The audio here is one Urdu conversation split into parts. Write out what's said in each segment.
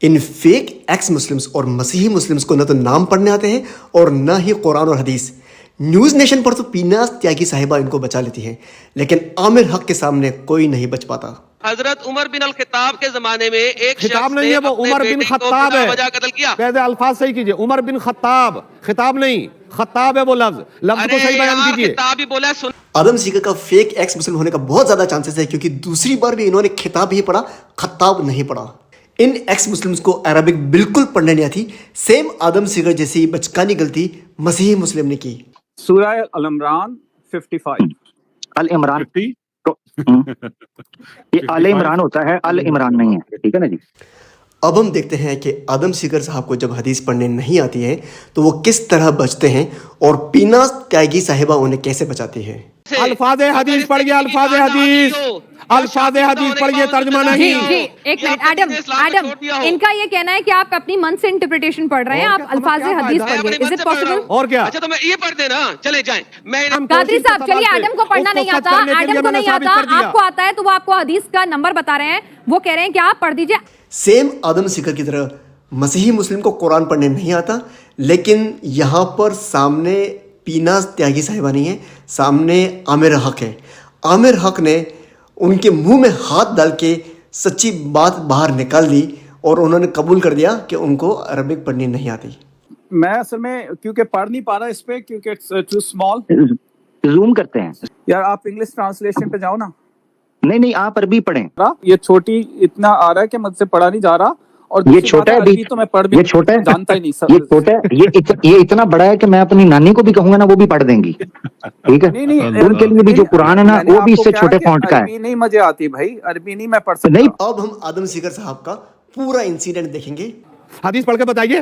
ان فیک ایکس مسلمز اور مسیحی مسلمز کو نہ تو نام پڑھنے آتے ہیں اور نہ ہی قرآن اور حدیث. نیوز نیشن پر تو پیناز تیاگی صاحبہ ان کو بچا لیتی ہیں، لیکن عامر حق کے سامنے کوئی نہیں بچ پاتا. حضرت عمر بن الخطاب کے زمانے میں ایک خطاب نہیں ہے، وہ عمر بن خطاب ہے. قتل کیا. قید الفاظ صحیح کیجئے، عمر بن خطاب، خطاب نہیں، خطاب ہے وہ لفظ کو صحیح بیان کیجئے. خطاب ہی بولا. آدم سیکر کا فیک ایکس مسلم ہونے کا بہت زیادہ چانسز ہے، کیونکہ دوسری بار بھی انہوں نے خطاب ہی پڑھا، خطاب نہیں پڑھا. ان ایکس مسلمز کو عربک بالکل پڑھنے نہیں آتی. سیم آدم سیکر جیسی بچکانی غلطی مسیحی مسلم نے کی. سورہ العمران 55 العمران یہ آل عمران ہوتا ہے، العمران نہیں ہے، ٹھیک ہے نا جی. اب ہم دیکھتے ہیں کہ آدم سیکر صاحب کو جب حدیث پڑھنے نہیں آتی ہے تو وہ کس طرح بچتے ہیں اور پیناز تیاگی صاحبہ انہیں کیسے بچاتی ہے. الفاظ حدیث پڑھیے، الفاظ حدیث، الفاظ حدیث پڑھیے، ترجمہ نہیں. جی ایک منٹ، ایڈم ان کا یہ کہنا ہے کہ آپ اپنی من سے انٹرپریٹیشن پڑھ رہے ہیں، آپ الفاظ حدیث پڑھیے. Is it possible? اور کیا؟ اچھا تو میں یہ پڑھ دینا، چلے جائیں. میں قادری صاحب چلیے، ایڈم کو پڑھنا نہیں آتا، ایڈم کو نہیں آتا، آپ کو آتا ہے تو وہ آپ کو حدیث کا نمبر بتا رہے ہیں، وہ کہہ رہے ہیں کہ آپ پڑھ دیجئے. سیم آدم سیکر کی طرح مسیحی مسلم کو قرآن پڑھنے نہیں آتا، لیکن یہاں پر سامنے پیناز تیاگی صاحبہ نہیں ہے، سامنے عامر حق ہے. عامر حق نے ان کے منہ میں ہاتھ ڈال کے سچی بات باہر نکال دی اور انہوں نے قبول کر دیا کہ ان کو عربک پڑھنی نہیں آتی. میں اصل میں کیونکہ پڑھ نہیں پا رہا اس پہ، کیونکہ اٹس ٹو اسمال. زوم کرتے ہیں. یار آپ انگلش ٹرانسلیشن پہ جاؤ نا. نہیں آپ عربی پڑھیں. یہ چھوٹی اتنا آ رہا ہے کہ مجھ سے پڑھا نہیں جا رہا، اور یہ چھوٹا ہے عربی تو میں پڑھ بھی یہ چھوٹا ہے، جانتا ہی نہیں سر. یہ چھوٹا ہے، یہ اتنا بڑا ہے کہ میں اپنی نانی کو بھی کہوں گا نا وہ بھی پڑھ دیں گی. ٹھیک ہے، ان کے لیے بھی جو قرآن ہے نا وہ بھی اس سے چھوٹے فونٹ کا ہے. عربی نہیں مجھے آتی بھائی، عربی نہیں میں پڑھ سکتا. نہیں اب ہم آدم سیکر صاحب کا پورا انسیڈنٹ دیکھیں گے. حدیث پڑھ کے بتائیے.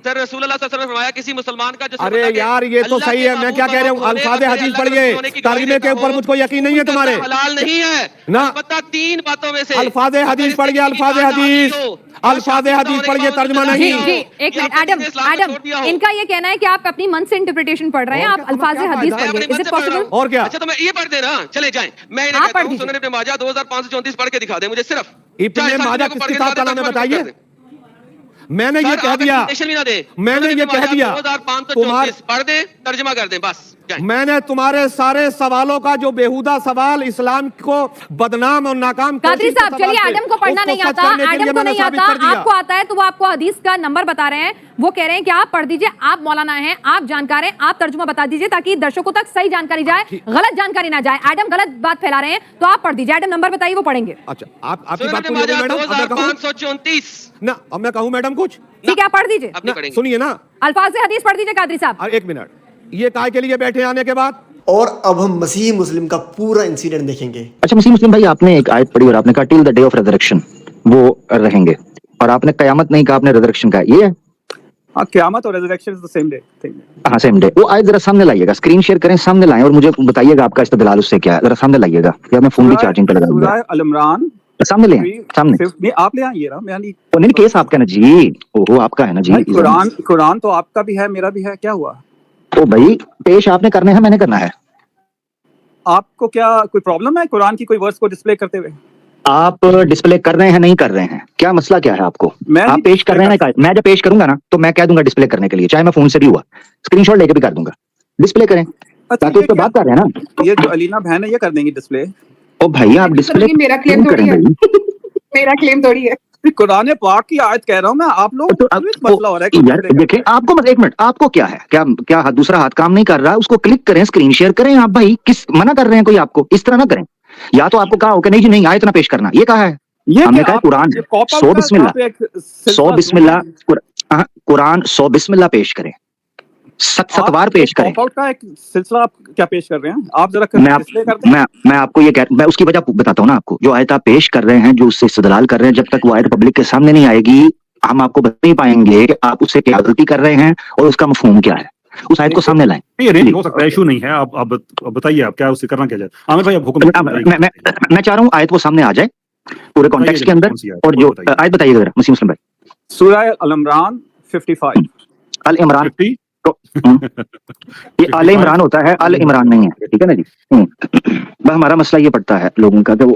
سر رسول اللہ صلی اللہ علیہ وسلم نے فرمایا کسی مسلمان کا جسم ارے یار یہ تو صحیح ہے، میں کیا کہہ رہا ہوں، الفاظ حدیث پڑھیے. ترجمے کے اوپر مجھ کو یقین نہیں ہے تمہارے. حلال نہیں ہے نہ، البتہ تین باتوں میں سے. الفاظ حدیث پڑھیے، الفاظ حدیث، الفاظ حدیث پڑھیے، ترجمہ جی نہیں. جی ایک منٹ، ایڈم ان کا یہ کہنا ہے کہ آپ اپنی من سے انٹرپریٹیشن پڑھ رہے ہیں، آپ الفاظ حدیث پڑھیے. Is it possible? اور کیا؟ اچھا تو میں یہ پڑھ دینا، چلے جائیں. میں آپ پڑھ دیجئے. سنن ابن ماجہ 2534 پڑھ کے دکھا دیں مجھے صرف. ابن ماجہ کس کتاب کا نام ہے بتائیے. میں نے یہ کہہ دیا، میں نے یہ کہہ دیا، 2534 پڑھ دیں، ترجمہ کر دیں بس. میں نے تمہارے سارے سوالوں کا جو بیہودہ سوال اسلام کو بدنام اور ناکام. قادری صاحب چلیے، ایڈم کو پڑھنا نہیں آتا، ایڈم کو نہیں آتا، آپ کو آتا ہے تو وہ آپ کو حدیث کا نمبر بتا رہے ہیں، وہ کہہ رہے ہیں کہ آپ پڑھ دیجئے، آپ مولانا ہیں، آپ جانکار ہیں، آپ ترجمہ بتا دیجئے تاکہ درشکوں تک صحیح جانکاری جائے، غلط جانکاری نہ جائے. ایڈم غلط بات پھیلا رہے ہیں تو آپ پڑھ دیجئے. ایڈم نمبر بتائیے، وہ پڑھیں گے. اچھا آپ کی بات پوری ہو گئی میڈم. 2534 نہ اب میں کہوں میڈم کچھ. ٹھیک ہے، آپ پڑھ دیجئے. سنیے نا، الفاظ حدیث پڑھ دیجئے قادری صاحب. ایک منٹ، یہ کائے کے لیے بیٹھے آنے کے بعد. اور اب ہم مسیحی مسلم کا پورا انسیڈنٹ دیکھیں گے. اچھا مسلم بھائی، آپ نے ایک آیت پڑھی اور آپ نے کہا ٹل دا ڈے آف ریزریکشن وہ رہیں گے، اور آپ نے قیامت نہیں کہا، آپ نے ریزریکشن کہا. یہ ہے قیامت اور resurrection is the same day. ہاں سیم ڈے. وہ آیت ذرا سامنے لائیے گا، اسکرین شیئر کریں، سامنے لائیں اور مجھے بتائیے گا آپ کا استدلال اس سے کیا ہے. ذرا سامنے لائیے گا، یا میں فون بھی چارجنگ پہ لگا دوں گا. سورہ العمران سامنے لیں، سامنے. نہیں آپ لے آئیے نا، میں نہیں کیس آپ کا نا جی، وہ آپ کا ہے نا جی. قرآن تو آپ کا بھی ہے، میرا بھی ہے، کیا ہوا؟ او بھائی پیش آپ نے کرنے ہیں، میں نے کرنا ہے. آپ کو کیا کوئی پرابلم ہے قرآن کی کوئی ورڈز کو ڈسپلے کرتے ہوئے؟ آپ ڈسپلے کر رہے ہیں نہیں کر رہے ہیں، کیا مسئلہ کیا ہے آپ کو؟ آپ پیش کر رہے ہیں نا، میں جب پیش کروں گا نا تو میں کہہ دوں گا ڈسپلے کرنے کے لیے، چاہے میں فون سے بھی ہوا اسکرین شاٹ لے کے بھی کر دوں گا. ڈسپلے کریں تاکہ اس پہ بات کر رہے ہیں نا. یہ جو علینا بہن ہے یہ کر دیں گی ڈسپلے. او بھائی آپ ڈسپلے میرا کلیم تھوڑی ہے، میرا کلیم تھوڑی ہے. قرآن پاک کی آیت کہہ رہا ہوں میں، آپ لوگ مسئلہ ہو رہا ہے یار. دیکھیں آپ کو ایک منٹ، آپ کو کیا ہے، کیا دوسرا ہاتھ کام نہیں کر رہا؟ اس کو کلک کریں، اسکرین شیئر کریں. آپ بھائی کس منع کر رہے ہیں کوئی آپ کو؟ اس طرح نہ کریں. یا تو آپ کو کہا ہو کہ نہیں جی نہیں آیت نہ پیش کرنا، یہ کہا ہے. ہم نے کہا قرآن 100 بسم اللہ 100 بسم اللہ قرآن 100 بسم اللہ پیش کریں، 7 بار پیش کریں. کا ایک سلسلہ آپ کیا پیش کر رہے ہیں آپ ذرا میں آپ کو یہ میں اس کی وجہ بتاتا ہوں نا آپ کو. جو آیت آپ پیش کر رہے ہیں، جو اس سے استدلال کر رہے ہیں، جب تک وہ آیت پبلک کے سامنے نہیں آئے گی ہم آپ کو بتا نہیں پائیں گے کہ آپ اس سے کیا غلطی کر رہے ہیں اور اس کا مفہوم کیا ہے. اس آیت کو سامنے لائیں. یہ رینج ہو سکتا ہے، ایشو نہیں ہے. آپ بتائیے آپ کیا اس سے کرنا کیا جائے. عامر بھائی اب حکم. میں چاہ رہا ہوں آیت وہ سامنے آ جائے پورے کانٹیکسٹ کے اندر. اور جو آیت بتائیے ذرا مسلم بھائی. سورہ العمران 55 العمران. یہ آل عمران ہوتا ہے، العمران نہیں ہے. ٹھیک ہے نا جی. ہمارا مسئلہ یہ پڑتا ہے لوگوں کا کہ وہ